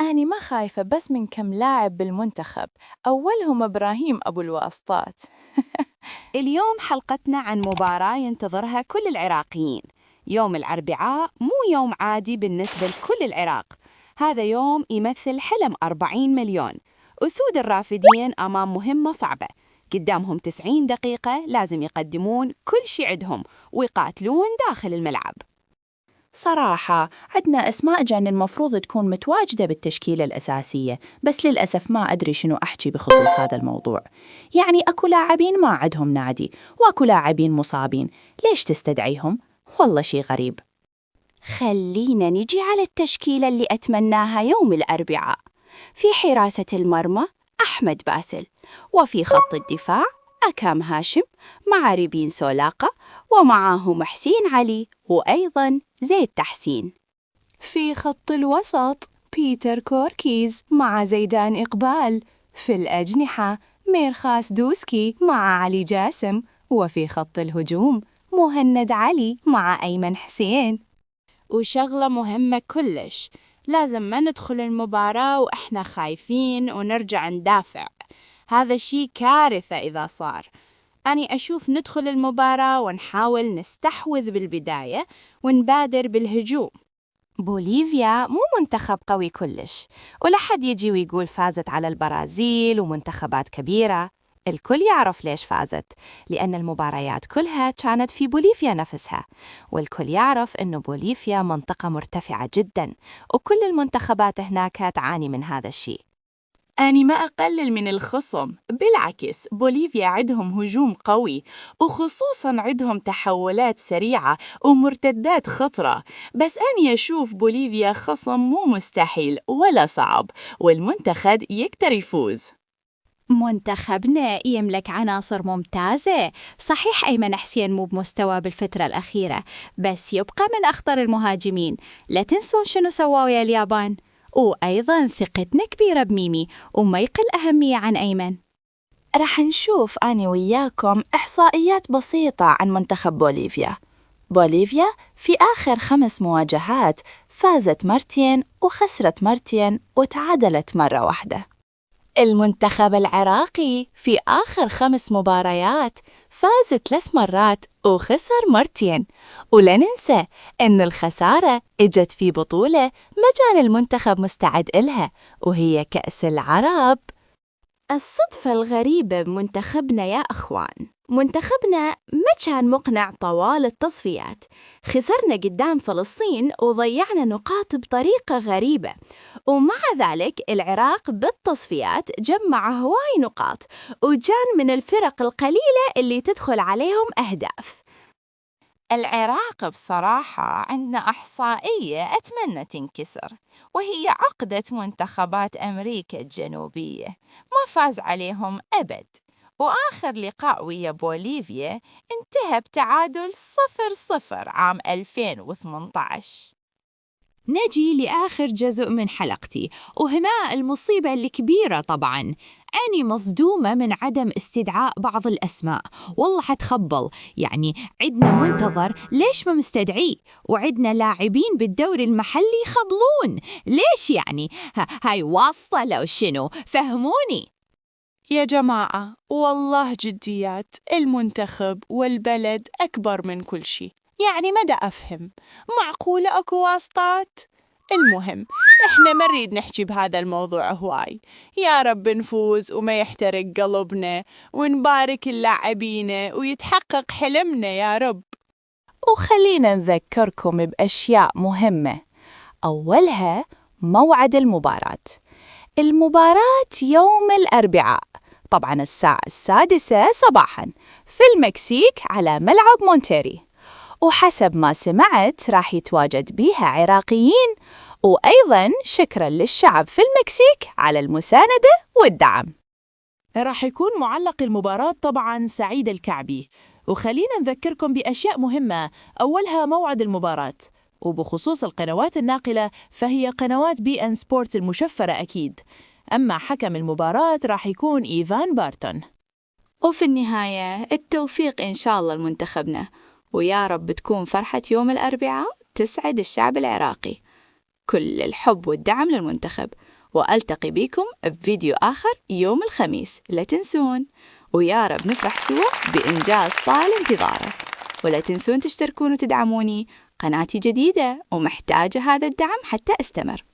أنا ما خايفة بس من كم لاعب بالمنتخب، أولهم إبراهيم أبو الواسطات. اليوم حلقتنا عن مباراة ينتظرها كل العراقيين. يوم الأربعاء مو يوم عادي بالنسبة لكل العراق، هذا يوم يمثل حلم 40 مليون. أسود الرافدين أمام مهمة صعبة، قدامهم 90 دقيقة لازم يقدمون كل شي عندهم ويقاتلون داخل الملعب. صراحة عدنا أسماء جان المفروض تكون متواجدة بالتشكيلة الأساسية، بس للأسف ما أدري شنو أحكي بخصوص هذا الموضوع. يعني أكو لاعبين ما عندهم نادي، وأكو لاعبين مصابين، ليش تستدعيهم؟ والله شي غريب. خلينا نجي على التشكيلة اللي أتمناها يوم الأربعاء. في حراسة المرمى أحمد باسل، وفي خط الدفاع أكام هاشم مع ريبين سولاقة، ومعاهم حسين علي وأيضاً زيد تحسين. في خط الوسط بيتر كوركيز مع زيدان إقبال، في الأجنحة ميرخاس دوسكي مع علي جاسم، وفي خط الهجوم مهند علي مع أيمن حسين. وشغلة مهمة كلش، لازم ما ندخل المباراة وإحنا خايفين ونرجع ندافع، هذا شي كارثة إذا صار. أني أشوف ندخل المباراة ونحاول نستحوذ بالبداية ونبادر بالهجوم. بوليفيا مو منتخب قوي كلش، ولا حد يجي ويقول فازت على البرازيل ومنتخبات كبيرة. الكل يعرف ليش فازت، لأن المباريات كلها كانت في بوليفيا نفسها، والكل يعرف أن بوليفيا منطقة مرتفعة جداً، وكل المنتخبات هناك تعاني من هذا الشيء. أنا ما أقلل من الخصم، بالعكس بوليفيا عندهم هجوم قوي، وخصوصاً عندهم تحولات سريعة ومرتدات خطرة. بس أنا أشوف بوليفيا خصم مو مستحيل ولا صعب، والمنتخب يقدر يفوز. منتخبنا يملك عناصر ممتازة، صحيح أيمن حسين مو بمستوى بالفترة الأخيرة، بس يبقى من أخطر المهاجمين. لا تنسون شنو سووا ويا اليابان، وأيضاً ثقتنا كبيرة بميمي وما يقل أهمية عن أيمن. رح نشوف أنا وياكم إحصائيات بسيطة عن منتخب بوليفيا. بوليفيا في آخر 5 مواجهات فازت مرتين وخسرت مرتين وتعادلت مرة واحدة. المنتخب العراقي في آخر 5 مباريات فاز 3 مرات وخسر مرتين، ولا ننسى أن الخسارة إجت في بطولة ما كان المنتخب مستعد إلها، وهي كأس العرب. الصدفة الغريبة بمنتخبنا يا أخوان، منتخبنا ما كان مقنع طوال التصفيات، خسرنا قدام فلسطين وضيعنا نقاط بطريقة غريبة، ومع ذلك العراق بالتصفيات جمع هواي نقاط وكان من الفرق القليلة اللي تدخل عليهم أهداف. العراق بصراحة عندنا إحصائية أتمنى تنكسر، وهي عقدة منتخبات أمريكا الجنوبية، ما فاز عليهم أبد، وآخر لقاء ويا بوليفيا انتهى بتعادل 0-0 عام 2018. نجي لآخر جزء من حلقتي، وهنا المصيبة الكبيرة طبعاً. أني مصدومة من عدم استدعاء بعض الأسماء، والله حتخبل. يعني عدنا منتظر ليش ما مستدعيه، وعدنا لاعبين بالدوري المحلي خبلون، ليش يعني؟ هاي واسطة لو شنو؟ فهموني. يا جماعة والله جديات، المنتخب والبلد أكبر من كل شيء. يعني مدى أفهم، معقولة أكو واسطات؟ المهم إحنا ما نريد نحكي بهذا الموضوع هواي. يا رب نفوز وما يحترق قلبنا، ونبارك اللاعبين ويتحقق حلمنا يا رب. وخلينا نذكركم بأشياء مهمة. أولها موعد المباراة. المباراة يوم الأربعاء، طبعاً الساعة 6 صباحاً في المكسيك على ملعب مونتيري، وحسب ما سمعت راح يتواجد بيها عراقيين، وأيضاً شكراً للشعب في المكسيك على المساندة والدعم. راح يكون معلق المباراة طبعاً سعيد الكعبي. وخلينا نذكركم بأشياء مهمة، أولها موعد المباراة، وبخصوص القنوات الناقلة فهي قنوات بي ان سبورتس المشفرة أكيد. أما حكم المباراة راح يكون إيفان بارتون. وفي النهاية التوفيق إن شاء الله لمنتخبنا، ويا رب تكون فرحة يوم الأربعاء تسعد الشعب العراقي. كل الحب والدعم للمنتخب، وألتقي بكم بفيديو آخر يوم الخميس. لا تنسون، ويا رب نفرح سوا بإنجاز طال انتظاره. ولا تنسون تشتركون وتدعموني، قناتي جديدة ومحتاجة هذا الدعم حتى أستمر.